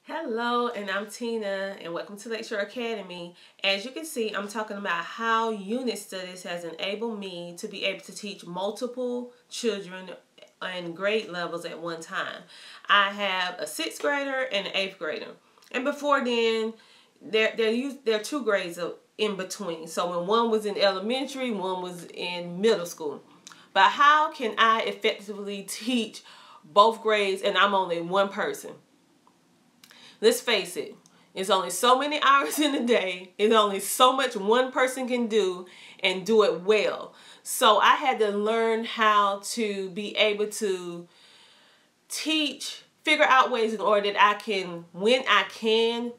Hello, and I'm Tina, and welcome to Lakeshore Academy. As you can see, I'm talking about how unit studies has enabled me to be able to teach multiple children in grade levels at one time. I have a 6th grader and an 8th grader, and before then, there are 2 grades in between. So when one was in elementary, one was in middle school. But how can I effectively teach both grades and I'm only one person? Let's face it, it's only so many hours in a day. It's only so much one person can do and do it well. So I had to learn how to be able to figure out ways in order that I can, when I can,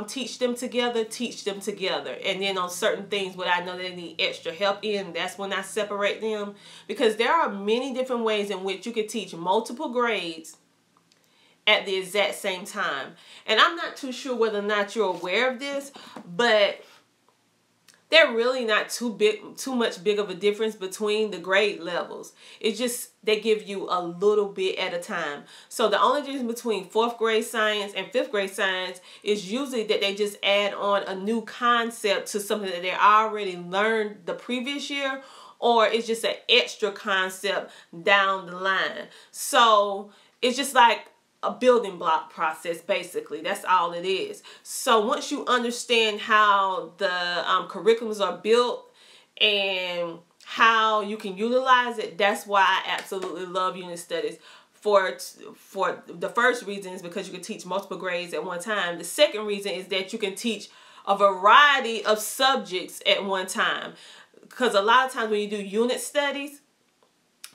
teach them together. And then on certain things where I know they need extra help in, that's when I separate them. Because there are many different ways in which you can teach multiple grades at the exact same time. And I'm not too sure whether or not you're aware of this, but they're really not too much big of a difference between the grade levels. It's just they give you a little bit at a time. So the only difference between 4th grade science and 5th grade science is usually that they just add on a new concept to something that they already learned the previous year, or it's just an extra concept down the line. So it's just like a building block process, basically. That's all it is. So once you understand how the curriculums are built and how you can utilize it, that's why I absolutely love unit studies. For the first reason is because you can teach multiple grades at one time. The second reason is that you can teach a variety of subjects at one time. Because a lot of times when you do unit studies,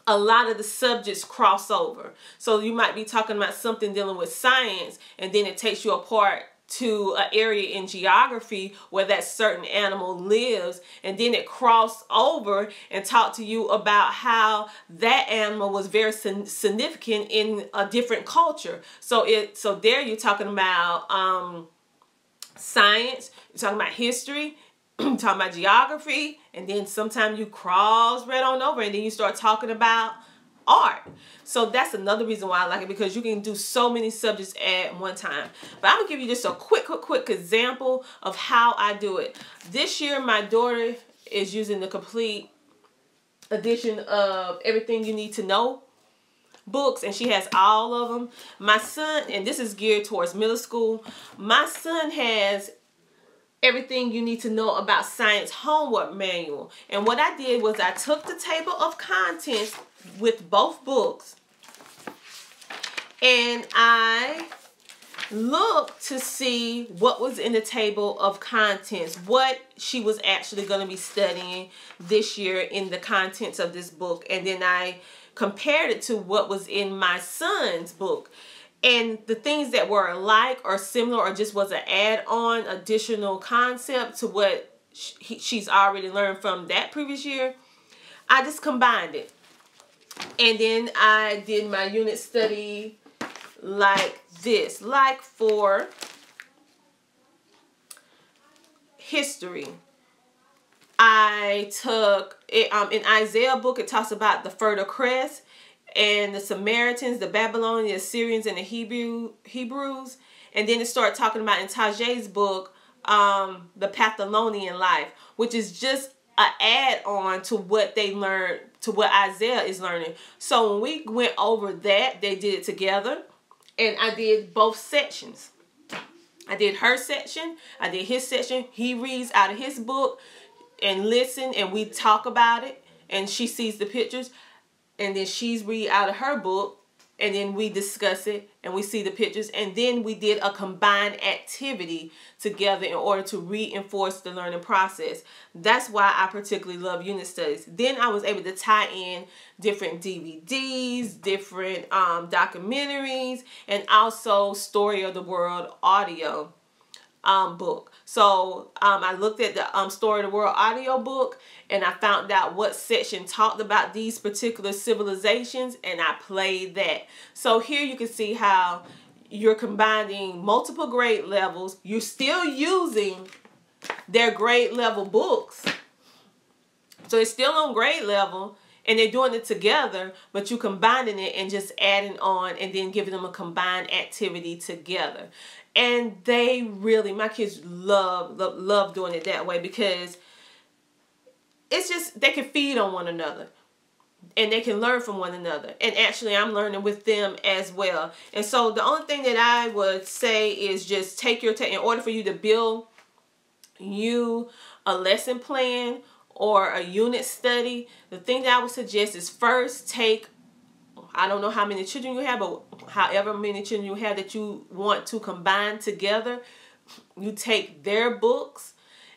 a lot of the subjects cross over. So you might be talking about something dealing with science, and then it takes you apart to an area in geography where that certain animal lives, and then it cross over and talk to you about how that animal was very significant in a different culture. So there you're talking about science, you're talking about history, talking about geography, and then sometimes you cross right on over and then you start talking about art. So that's another reason why I like it, because you can do so many subjects at one time. But I'm gonna give you just a quick example of how I do it. This year my daughter is using the complete edition of Everything You Need to Know books, and she has all of them. My son, and this is geared towards middle school, my son has Everything You Need to Know About Science homework manual. And what I did was I took the table of contents with both books and I looked to see what was in the table of contents, what she was actually going to be studying this year in the contents of this book. And then I compared it to what was in my son's book. And the things that were alike or similar or just was an add-on additional concept to what she's already learned from that previous year, I just combined it. And then I did my unit study like this. Like for history, I took it in Isaiah book, it talks about the Fertile Crest and the Samaritans, the Babylonians, the Assyrians, and the Hebrews. And then it started talking about in Tajay's book, the Babylonian life, which is just an add-on to what they learned, to what Isaiah is learning. So when we went over that, they did it together, and I did both sections. I did her section, I did his section. He reads out of his book and listen, and we talk about it, and she sees the pictures. And then she's read out of her book, and then we discuss it, and we see the pictures, and then we did a combined activity together in order to reinforce the learning process. That's why I particularly love unit studies. Then I was able to tie in different DVDs, different documentaries, and also Story of the World audio book. So I looked at the Story of the World audio book, and I found out what section talked about these particular civilizations, and I played that. So here you can see how you're combining multiple grade levels. You're still using their grade level books, so it's still on grade level, And they're doing it together, but you combining it and just adding on and then giving them a combined activity together. And they really, my kids love doing it that way, because it's just, they can feed on one another and they can learn from one another. And actually, I'm learning with them as well. And so the only thing that I would say is just take your time. In order for you to build you a lesson plan or a unit study, the thing that I would suggest is first take, I don't know how many children you have, but however many children you have that you want to combine together, you take their books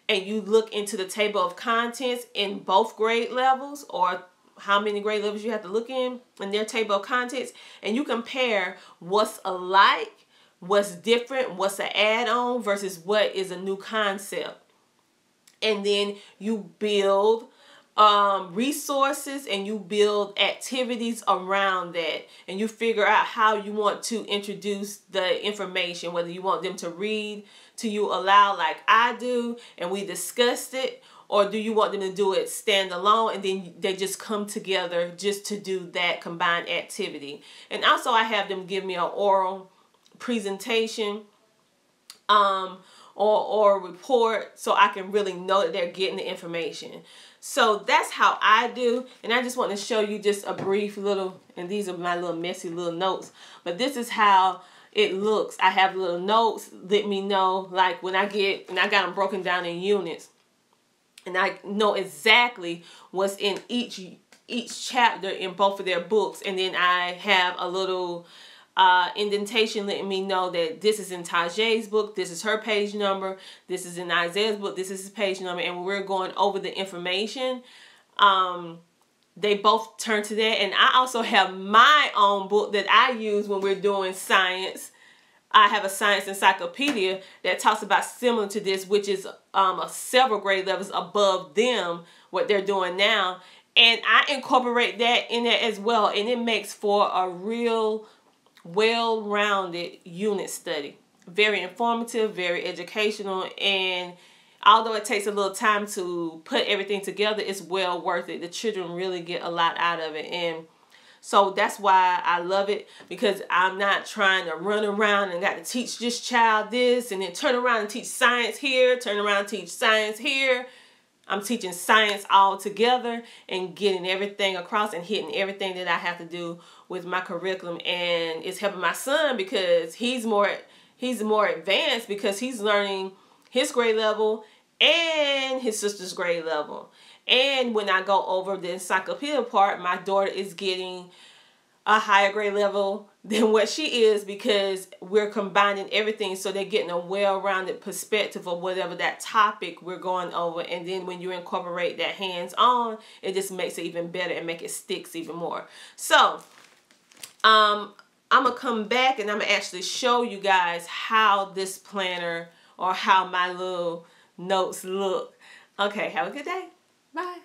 and you look into the table of contents in both grade levels, or how many grade levels you have to look in their table of contents, and you compare what's alike, what's different, what's an add-on versus what is a new concept. And then you build resources and you build activities around that, and you figure out how you want to introduce the information, whether you want them to read to you aloud like I do and we discussed it, or do you want them to do it standalone and then they just come together just to do that combined activity. And also I have them give me an oral presentation or report, so I can really know that they're getting the information. So that's how I do. And I just want to show you just a brief little, and these are my little messy little notes, but this is how it looks. I have little notes, let me know, like when I got them broken down in units, and I know exactly what's in each chapter in both of their books. And then I have a little indentation letting me know that this is in Tajay's book, this is her page number, this is in Isaiah's book, this is his page number. And when we're going over the information, they both turn to that. And I also have my own book that I use when we're doing science. I have a science encyclopedia that talks about similar to this, which is several grade levels above them, what they're doing now. And I incorporate that in there as well. And it makes for a real well-rounded unit study. Very informative, very educational, and although it takes a little time to put everything together, it's well worth it. The children really get a lot out of it. And so that's why I love it, because I'm not trying to run around and got to teach this child this and then turn around and teach science here, turn around and teach science here. I'm teaching science all together and getting everything across and hitting everything that I have to do with my curriculum. And it's helping my son because he's more advanced, because he's learning his grade level and his sister's grade level. And when I go over the encyclopedia part, my daughter is getting a higher grade level than what she is, because we're combining everything, so they're getting a well-rounded perspective of whatever that topic we're going over. And then when you incorporate that hands-on, it just makes it even better and make it sticks even more. So I'm gonna come back and I'm gonna actually show you guys how this planner or how my little notes look. Okay, have a good day. Bye.